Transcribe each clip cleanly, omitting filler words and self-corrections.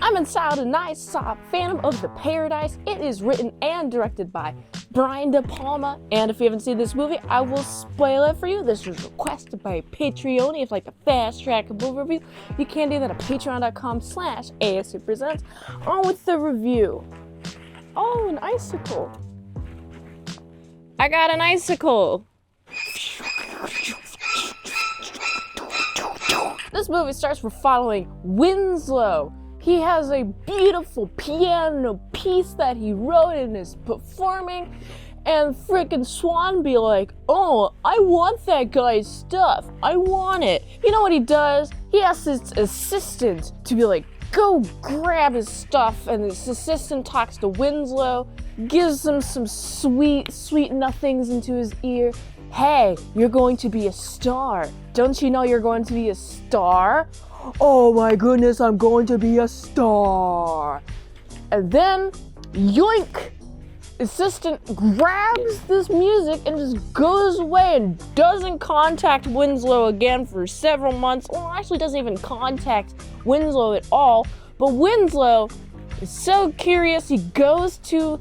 Itsmintsalad and I saw Phantom of the Paradise. It is written and directed by Brian De Palma. And if you haven't seen this movie, I will spoil it for you. This was requested by Patreon. If you'd like to fast track a movie review, you can do that at patreon.com/ASEPresents. On with the review. Oh, an icicle. I got an icicle. This movie starts with following Winslow. He has a beautiful piano piece that he wrote and is performing, and frickin' Swan be like, oh, I want that guy's stuff. I want it. You know what he does? He asks his assistant to be like, go grab his stuff, and his assistant talks to Winslow, gives him some sweet nothings into his ear. Hey, you're going to be a star. Don't you know you're going to be a star? Oh my goodness, I'm going to be a star. And then, yoink! Assistant grabs this music and just goes away and doesn't contact Winslow again for several months. Well, actually doesn't even contact Winslow at all. But Winslow is so curious, he goes to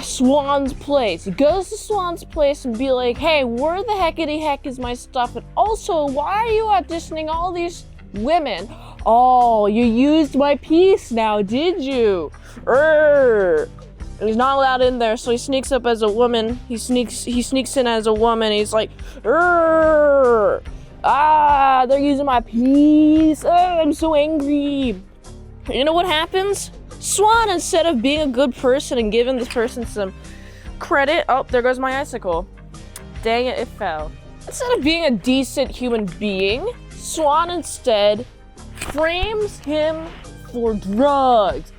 Swan's place. He goes to Swan's place and be like, hey, where the heckity heck is my stuff? And also, why are you auditioning all these women? Oh, you used my piece now, did you? And he's not allowed in there, so he sneaks up as a woman. He sneaks in as a woman. He's like, they're using my piece. I'm so angry. You know what happens? Swan, instead of being a good person and giving this person some credit, oh, there goes my icicle. Dang it, it fell. Instead of being a decent human being, Swan instead frames him for drugs.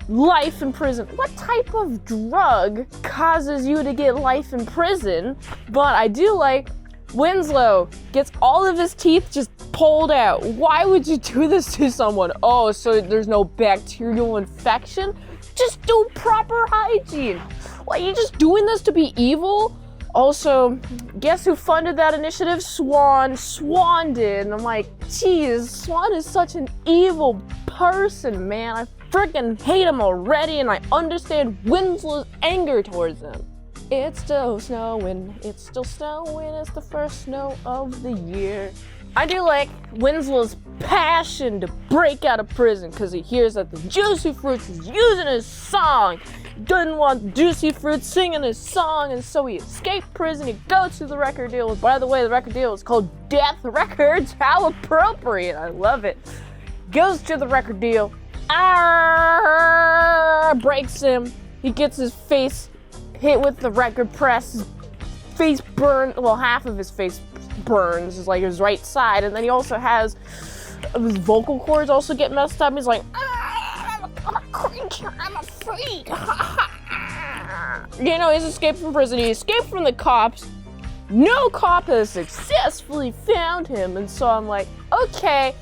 Life in prison. What type of drug causes you to get life in prison? But I do like Winslow gets all of his teeth just pulled out. Why would you do this to someone? Oh, so there's no bacterial infection? Just do proper hygiene. Like, you just doing this to be evil? Also, guess who funded that initiative? Swan. Swan did. And I'm like, geez, Swan is such an evil person, man. I freaking hate him already, and I understand Winslow's anger towards him. It's still snowing, it's the first snow of the year. I do like Winslow's passion to break out of prison because he hears that the Juicy Fruits is using his song. He doesn't want Juicy Fruits singing his song, and so he escaped prison. He goes to the record deal. By the way, the record deal is called Death Records. How appropriate, I love it. Goes to the record deal, breaks him. He gets his face hit with the record press, his face burned, well, half of his face burns, is like his right side, and then he also has, his vocal cords also get messed up. He's like, I'm a creature, I'm a freak. You know, he's escaped from prison, he escaped from the cops. No cop has successfully found him, and so I'm like, okay,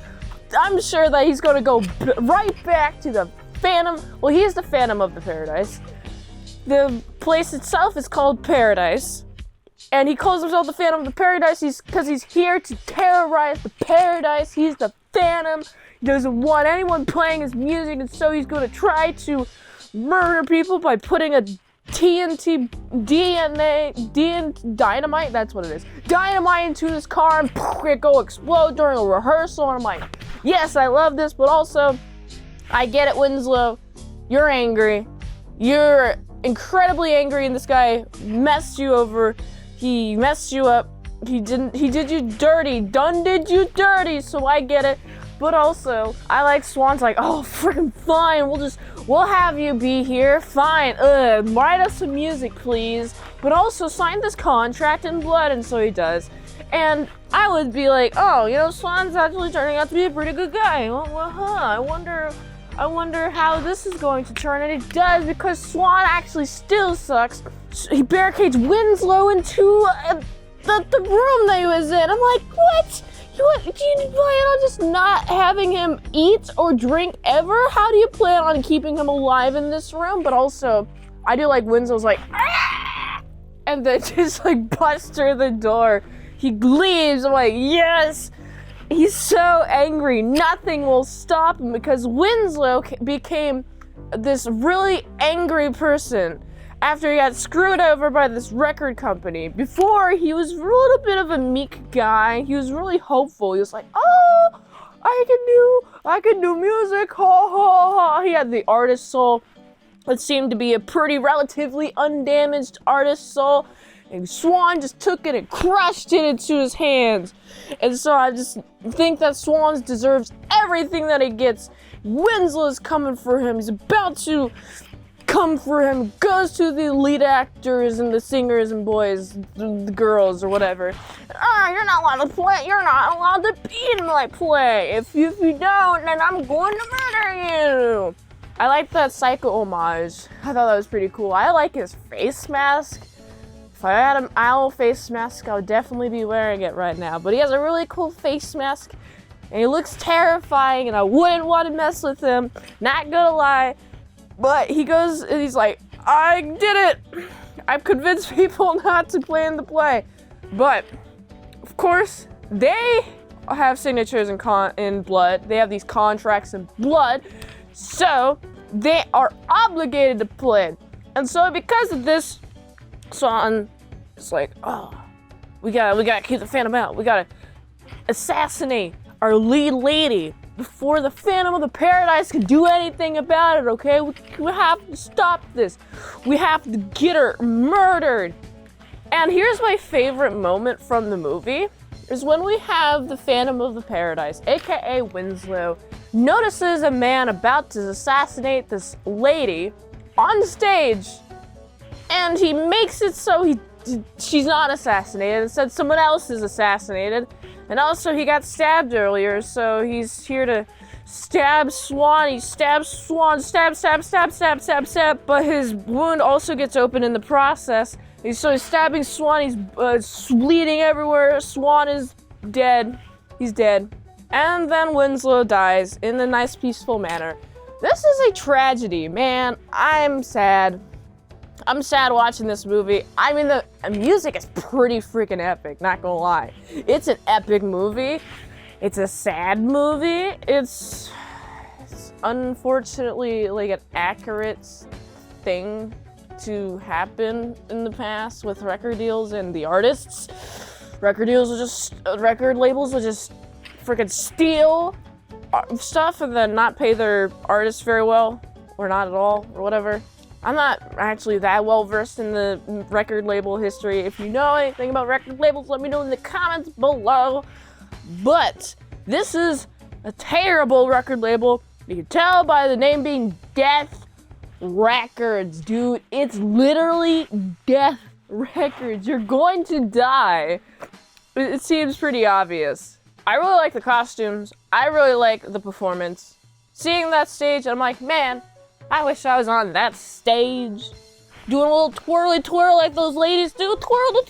I'm sure that he's gonna go right back to the Phantom. Well, he is the Phantom of the Paradise. The place itself is called Paradise, and he calls himself the Phantom of the Paradise because he's here to terrorize the paradise. He's the Phantom. He doesn't want anyone playing his music, and so he's going to try to murder people by putting a dynamite, that's what it is, dynamite into his car, and it go explode during a rehearsal. And I'm like, yes, I love this, but also, I get it, Winslow. You're angry. You're incredibly angry, and this guy messed you over. He messed you up. He did you dirty. Done did you dirty, so I get it. But also, I like Swan's like, oh, freaking fine. We'll have you be here. Fine. Write us some music, please. But also sign this contract in blood, and so he does. And I would be like, oh, you know, Swan's actually turning out to be a pretty good guy. I wonder how this is going to turn, and it does, because Swan actually still sucks. He barricades Winslow into the room that he was in. I'm like, what? Do you plan on just not having him eat or drink ever? How do you plan on keeping him alive in this room? But also, I do like Winslow's like, and then just like busts through the door. He leaves. I'm like, yes. He's so angry. Nothing will stop him because Winslow became this really angry person after he got screwed over by this record company. Before, he was a little bit of a meek guy. He was really hopeful. He was like, oh, I can do music, ha ha ha. He had the artist soul. It seemed to be a pretty relatively undamaged artist soul. And Swan just took it and crushed it into his hands. And so I just think that Swan deserves everything that he gets. Winslow's coming for him. He's about to come for him. Goes to the lead actors and the singers and boys, the girls or whatever. You're not allowed to play. You're not allowed to be in my play. If you don't, then I'm going to murder you. I like that Psycho homage. I thought that was pretty cool. I like his face mask. If I had an owl face mask, I would definitely be wearing it right now. But he has a really cool face mask, and he looks terrifying, and I wouldn't want to mess with him. Not gonna lie. But he goes, and he's like, I did it. I've convinced people not to play in the play. But, of course, they have signatures in blood. They have these contracts in blood. So, they are obligated to play. And so, because of this, Swan is like, oh, we gotta keep the Phantom out. We gotta assassinate our lead lady before the Phantom of the Paradise can do anything about it, okay? We have to stop this. We have to get her murdered. And here's my favorite moment from the movie, is when we have the Phantom of the Paradise, aka Winslow, notices a man about to assassinate this lady on stage, and he makes it so she's not assassinated. Instead, someone else is assassinated. And also, he got stabbed earlier, so he's here to stab Swan. He stabs Swan, stab. But his wound also gets open in the process. So he's stabbing Swan. He's bleeding everywhere. Swan is dead. He's dead. And then Winslow dies in a nice, peaceful manner. This is a tragedy, man. I'm sad. I'm sad watching this movie. I mean, the music is pretty freaking epic, not gonna lie. It's an epic movie. It's a sad movie. It's unfortunately like an accurate thing to happen in the past with record deals and the artists. Record labels will just freaking steal stuff and then not pay their artists very well, or not at all, or whatever. I'm not actually that well versed in the record label history. If you know anything about record labels, let me know in the comments below. But this is a terrible record label. You can tell by the name being Death Records, dude. It's literally Death Records. You're going to die. It seems pretty obvious. I really like the costumes. I really like the performance. Seeing that stage, I'm like, man, I wish I was on that stage, doing a little twirly twirl like those ladies do. Twirl,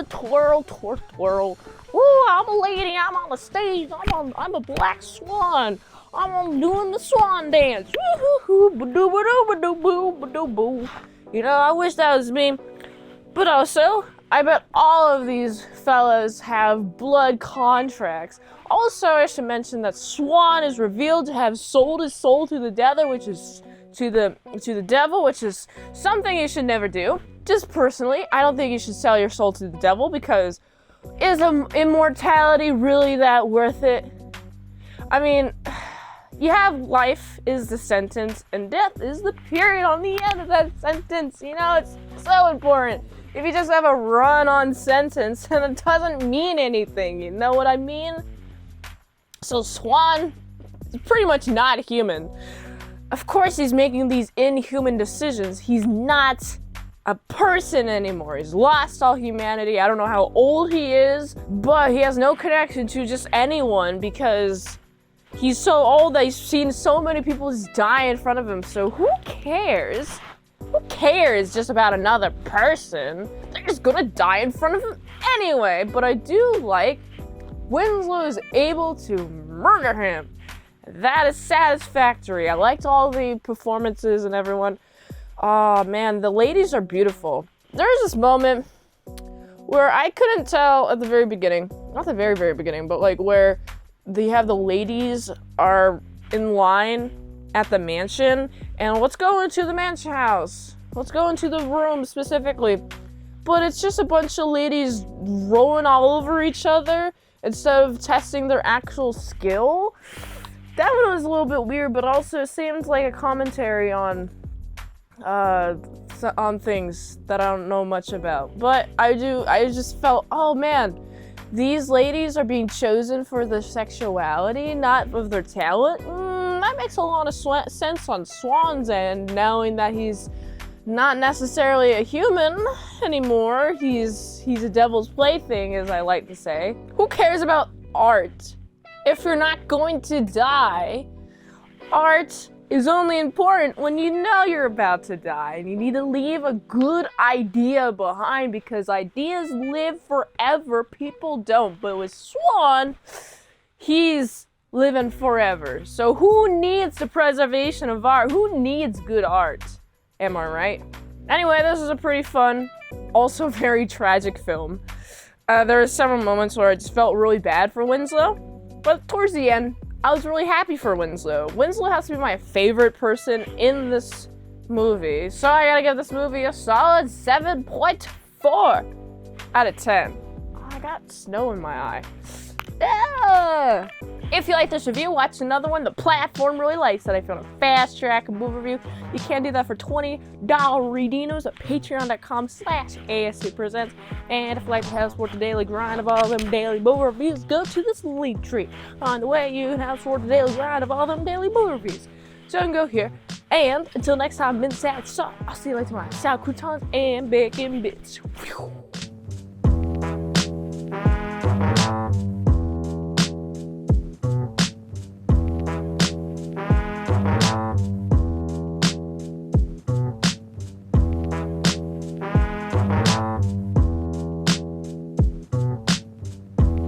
twirl, twirl. Ooh, I'm a lady. I'm on the stage. I'm a black swan. I'm doing the swan dance. You know, I wish that was me. But also, I bet all of these fellas have blood contracts. Also, I should mention that Swan is revealed to have sold his soul to the devil, which is to the devil, which is something you should never do. Just personally, I don't think you should sell your soul to the devil, because is immortality really that worth it? I mean, you have life is the sentence, and death is the period on the end of that sentence. You know, it's so important. If you just have a run-on sentence, then it doesn't mean anything. You know what I mean? So Swan is pretty much not human. Of course he's making these inhuman decisions. He's not a person anymore. He's lost all humanity. I don't know how old he is, but he has no connection to just anyone because he's so old that he's seen so many people just die in front of him. So who cares? Who cares just about another person? They're just gonna die in front of him anyway. But I do like Winslow is able to murder him. That is satisfactory. I liked all the performances and everyone. Oh man, the ladies are beautiful. There's this moment where I couldn't tell at the very beginning not the very, very beginning, but like where they have the ladies are in line at the mansion, and let's go into the mansion house. Let's go into the room specifically. But it's just a bunch of ladies rolling all over each other instead of testing their actual skill. That one was a little bit weird, but also seems like a commentary on things that I don't know much about. But I just felt, oh man, these ladies are being chosen for their sexuality, not of their talent. That makes a lot of sense on Swan's end, knowing that he's not necessarily a human anymore. He's a devil's plaything, as I like to say. Who cares about art if you're not going to die? Art is only important when you know you're about to die, and you need to leave a good idea behind, because ideas live forever. People don't, but with Swan, he's living forever. So who needs the preservation of art? Who needs good art? Am I right? Anyway, this is a pretty fun, also very tragic film. There were several moments where I just felt really bad for Winslow, but towards the end, I was really happy for Winslow. Winslow has to be my favorite person in this movie, so I gotta give this movie a solid 7.4 out of 10. Oh, I got snow in my eye. Yeah. If you like this review, watch another one. The platform really likes that I found a fast track movie review. You can do that for $20 redeemos at patreon.com/ASEPresents. And if you like to have support the daily grind of all them daily movie reviews, go to this link tree. On the way, you can have support the daily grind of all them daily movie reviews. So you can go here. And until next time, mint salad sauce. I'll see you later, my salad croutons and bacon bits. Whew.